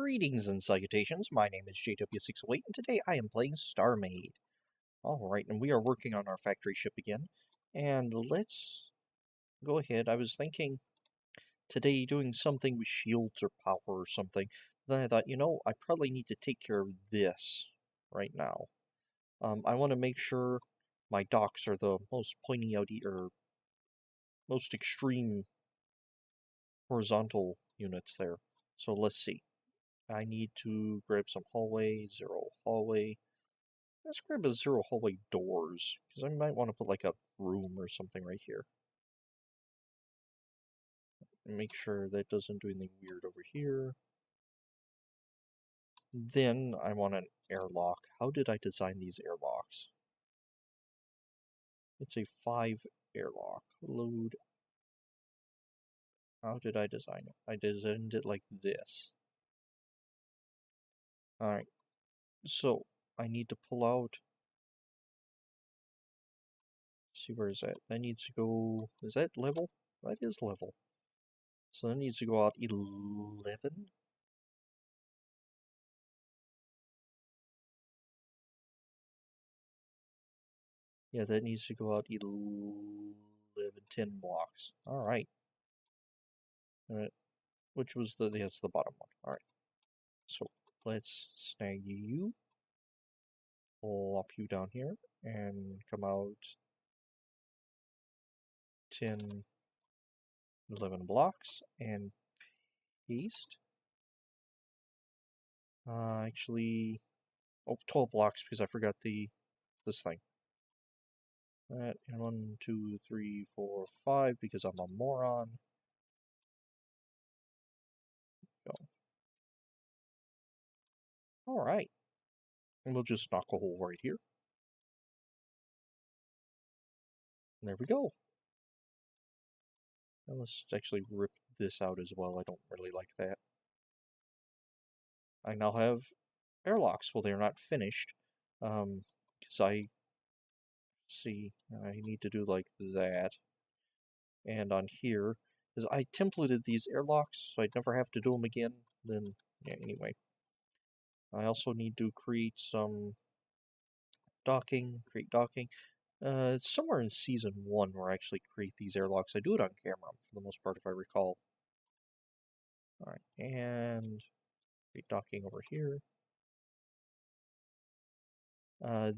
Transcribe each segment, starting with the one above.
Greetings and salutations, my name is JW608 and today I am playing StarMade. Alright, and we are working on our factory ship again. And let's go ahead. I was thinking today doing something with shields or power or something. Then I thought, I probably need to take care of this right now. I want to make sure my docks are the most pointy out or most extreme horizontal units there. So let's see. I need to grab some hallway, 0 hallway. Let's grab a 0 hallway doors, because I might want to put like a room or something right here. And make sure that doesn't do anything weird over here. Then I want an airlock. How did I design these airlocks? It's a 5 airlock. Load. How did I design it? I designed it like this. Alright. So, I need to pull out. Let's see, where is that? That needs to go. Is that level? That is level. So that needs to go out 11. Yeah, that needs to go out 11, 10 blocks. Alright. Alright. Which was that's the bottom one. Alright. So let's snag you. Plop you down here and come out 10, 11 blocks and paste. Actually, 12 blocks because I forgot this thing. That, and 1, 2, 3, 4, 5 because I'm a moron. Go. Alright. And we'll just knock a hole right here. And there we go. Now let's actually rip this out as well. I don't really like that. I now have airlocks. Well, they're not finished. Because I need to do like that. And on here, because I templated these airlocks, so I'd never have to do them again. Then, yeah, anyway. I also need to create some create docking. It's somewhere in Season 1 where I actually create these airlocks. I do it on camera, for the most part, if I recall. Alright, and create docking over here.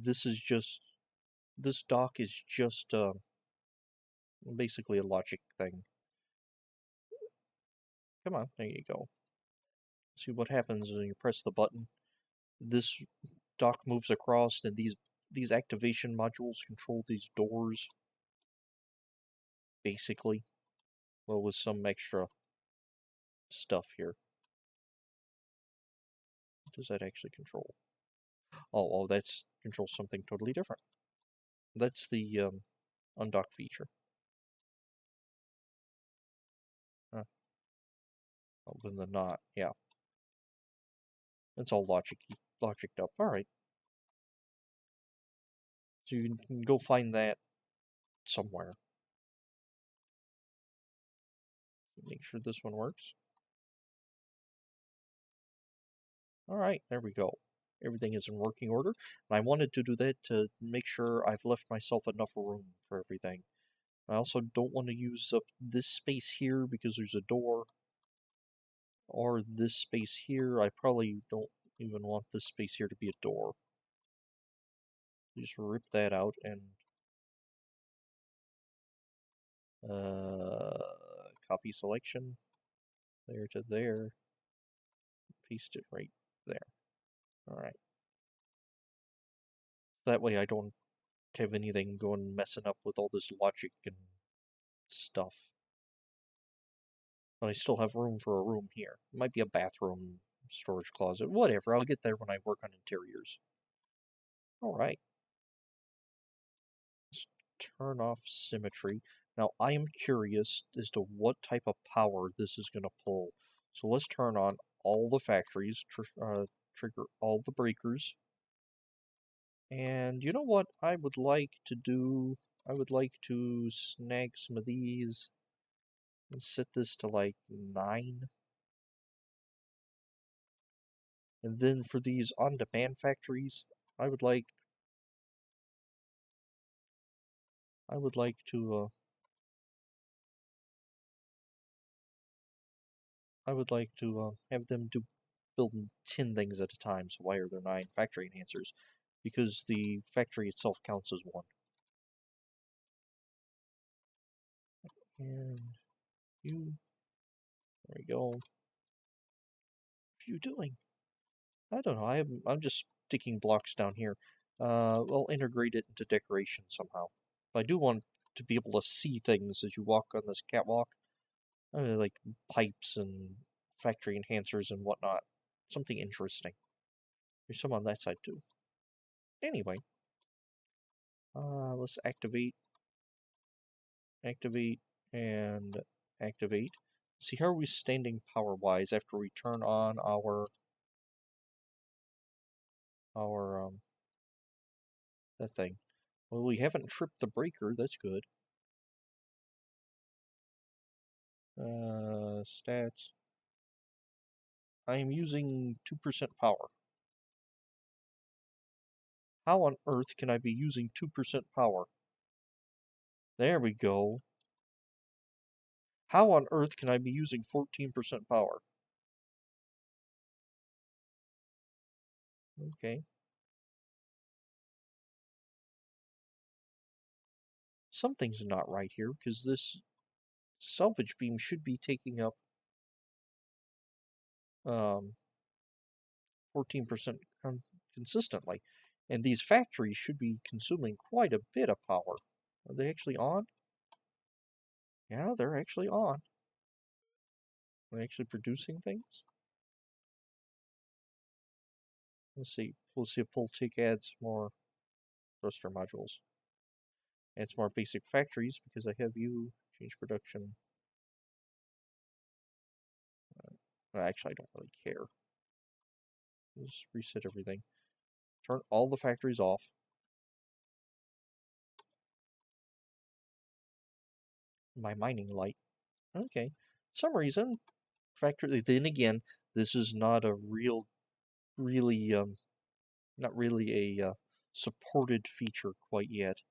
This dock is just basically a logic thing. Come on, there you go. See what happens when you press the button. This dock moves across, and these activation modules control these doors. Basically, well, with some extra stuff here. What does that actually control? Oh, that's controls something totally different. That's the undock feature. Other than not, yeah. It's all logicked up. Alright. So you can go find that somewhere. Make sure this one works. Alright, there we go. Everything is in working order. And I wanted to do that to make sure I've left myself enough room for everything. I also don't want to use up this space here because there's a door. Or this space here. I probably don't even want this space here to be a door. Just rip that out and copy selection there to there. Paste it right there. Alright. That way I don't have anything going messing up with all this logic and stuff. But I still have room for a room here. It might be a bathroom, storage closet, whatever. I'll get there when I work on interiors. Alright. Let's turn off symmetry. Now, I am curious as to what type of power this is going to pull. So let's turn on all the factories, trigger all the breakers. And you know what I would like to do? I would like to snag some of these and set this to like 9. And then for these on-demand factories, I would like to have them build 10 things at a time. So why are there 9 factory enhancers? Because the factory itself counts as one. And you, there we go. What are you doing? I don't know. I'm just sticking blocks down here. We'll integrate it into decoration somehow. But I do want to be able to see things as you walk on this catwalk. Like pipes and factory enhancers and whatnot. Something interesting. There's some on that side too. Anyway, let's activate, and activate. See, how are we standing power-wise after we turn on our that thing? Well, we haven't tripped the breaker. That's good. Stats. I am using 2% power. How on earth can I be using 2% power? There we go. How on earth can I be using 14% power? Okay. Something's not right here, because this salvage beam should be taking up 14% consistently. And these factories should be consuming quite a bit of power. Are they actually on? Yeah, they're actually on. Are they actually producing things? Let's see. We'll see if pull tick adds more thruster modules. Adds more basic factories because I have you change production. Actually, I don't really care. Just reset everything. Turn all the factories off. My mining light. Okay. Some reason, factory. Then again, this is not a not really a supported feature quite yet.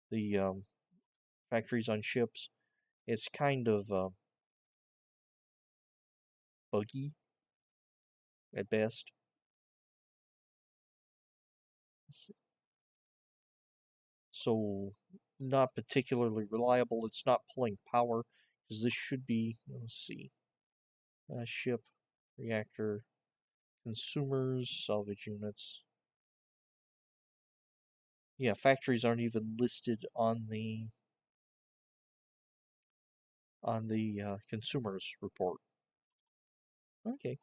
The factories on ships, it's kind of buggy at best. So not particularly reliable. It's not pulling power because this should be. Let's see. Ship, reactor, consumers, salvage units. Yeah, factories aren't even listed on the consumers report. Okay.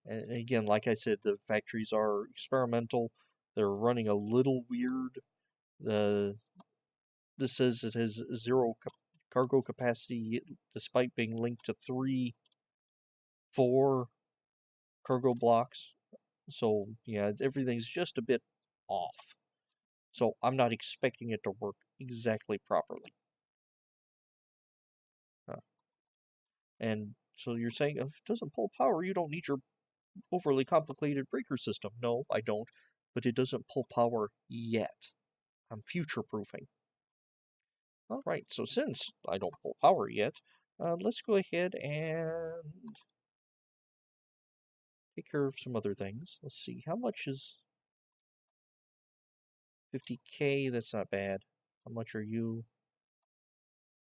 And again, like I said, the factories are experimental. They're running a little weird. This says it has 0 cargo capacity despite being linked to 4 cargo blocks. So yeah, everything's just a bit off. So I'm not expecting it to work exactly properly. And so you're saying if it doesn't pull power, you don't need your overly complicated breaker system. No, I don't. But it doesn't pull power yet. I'm future-proofing. Alright, so since I don't pull power yet, let's go ahead and take care of some other things. Let's see, how much is 50k? That's not bad. How much are you?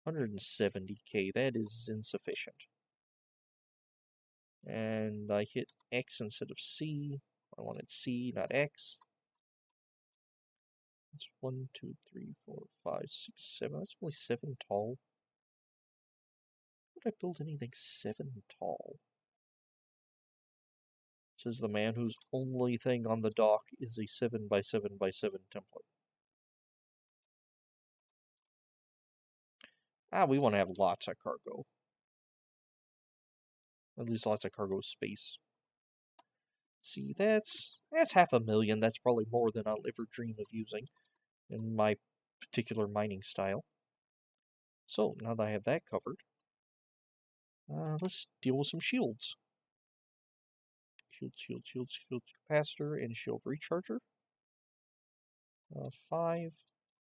170k. That is insufficient. And I hit X instead of C. I wanted C, not X. That's 1, 2, 3, 4, 5, 6, 7. That's only 7 tall. Would I build anything 7 tall? Says the man whose only thing on the dock is a 7x7x7 template. We want to have lots of cargo. At least lots of cargo space. See, that's 500,000. That's probably more than I'll ever dream of using in my particular mining style. So, now that I have that covered, let's deal with some shields. shield capacitor, and shield recharger. 5.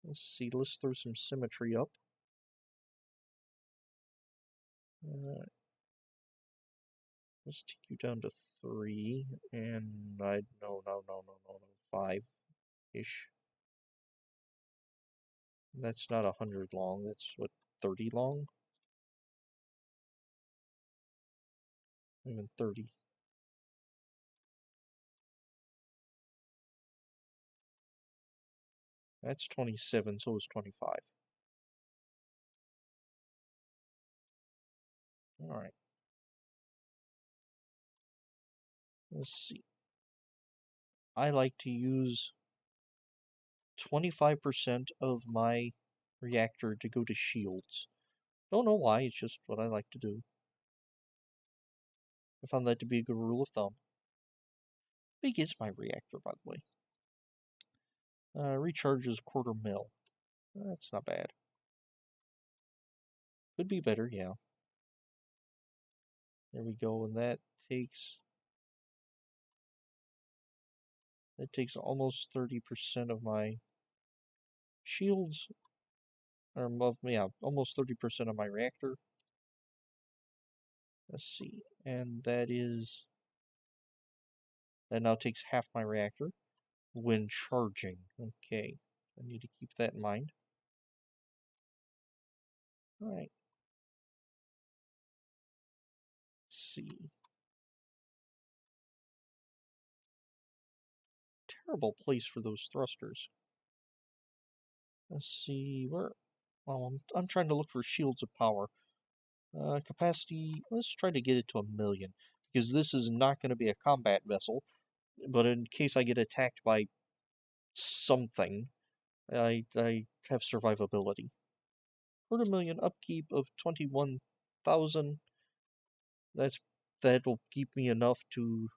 Let's see, let's throw some symmetry up. Let's take you down to 3, and no, 5-ish. That's not 100 long, that's what, 30 long? Even 30. That's 27, so is 25. Alright. Let's see. I like to use 25% of my reactor to go to shields. Don't know why, it's just what I like to do. I found that to be a good rule of thumb. Big is my reactor, by the way. Recharges 1/4 mil. That's not bad. Could be better, yeah. There we go, and that takes almost 30% of my shields, or yeah, almost 30% of my reactor. Let's see, and that now takes half my reactor when charging. Okay, I need to keep that in mind. Alright. Let's see. Terrible place for those thrusters. Let's see, where... Well, I'm trying to look for shields of power. Capacity, let's try to get it to 1 million. Because this is not going to be a combat vessel. But in case I get attacked by something, I have survivability. 250,000 upkeep of 21,000. That'll keep me enough to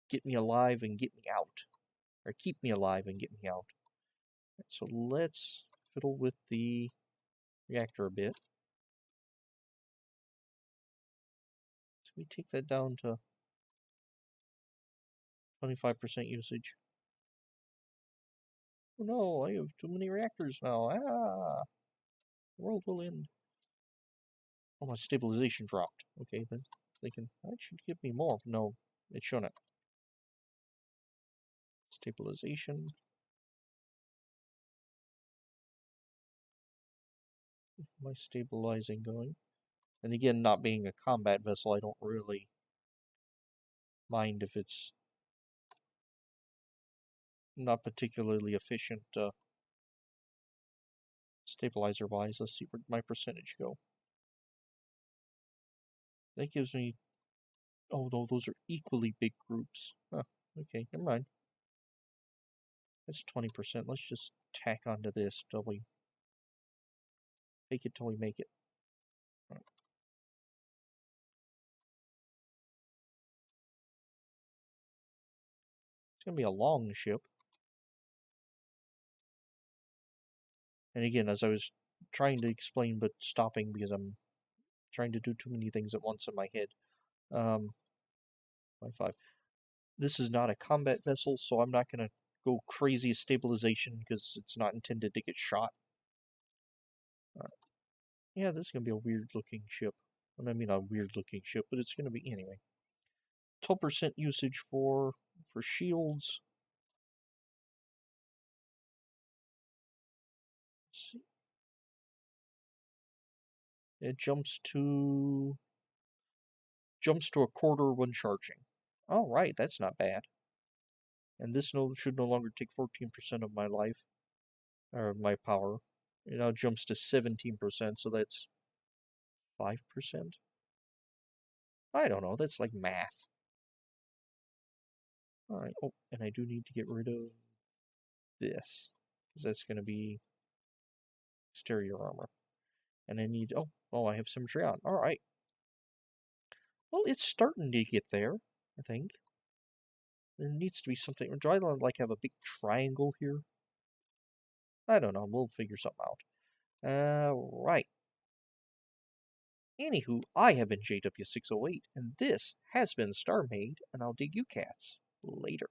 get me alive and get me out. Or keep me alive and get me out. So let's fiddle with the reactor a bit. So we take that down to 25% usage. Oh no, I have too many reactors now. Ah! The world will end. Oh, my stabilization dropped. Okay, then thinking that should give me more. No, it shouldn't. Stabilization. My stabilizing going. And again, not being a combat vessel, I don't really mind if it's not particularly efficient stabilizer-wise. Let's see where my percentage go. That gives me... Oh no, those are equally big groups. Huh, okay, never mind. That's 20%. Let's just tack onto this till we make it till we make it. Right. It's going to be a long ship. And again, as I was trying to explain but stopping because I'm trying to do too many things at once in my head. 5. This is not a combat vessel, so I'm not going to go crazy stabilization because it's not intended to get shot. Yeah, this is going to be a weird looking ship. I mean, a weird looking ship, but it's going to be anyway. 12% usage for shields. Let's see. It jumps to 1/4 when charging. All right, that's not bad. And this should no longer take 14% of my life, or my power. It now jumps to 17%, so that's 5%. I don't know. That's like math. All right. Oh, and I do need to get rid of this because that's going to be exterior armor. And I need... Oh, I have symmetry on. All right. Well, it's starting to get there, I think. There needs to be something. Do I like have a big triangle here? I don't know. We'll figure something out. Right. Anywho, I have been JW608, and this has been StarMade, and I'll dig you cats later.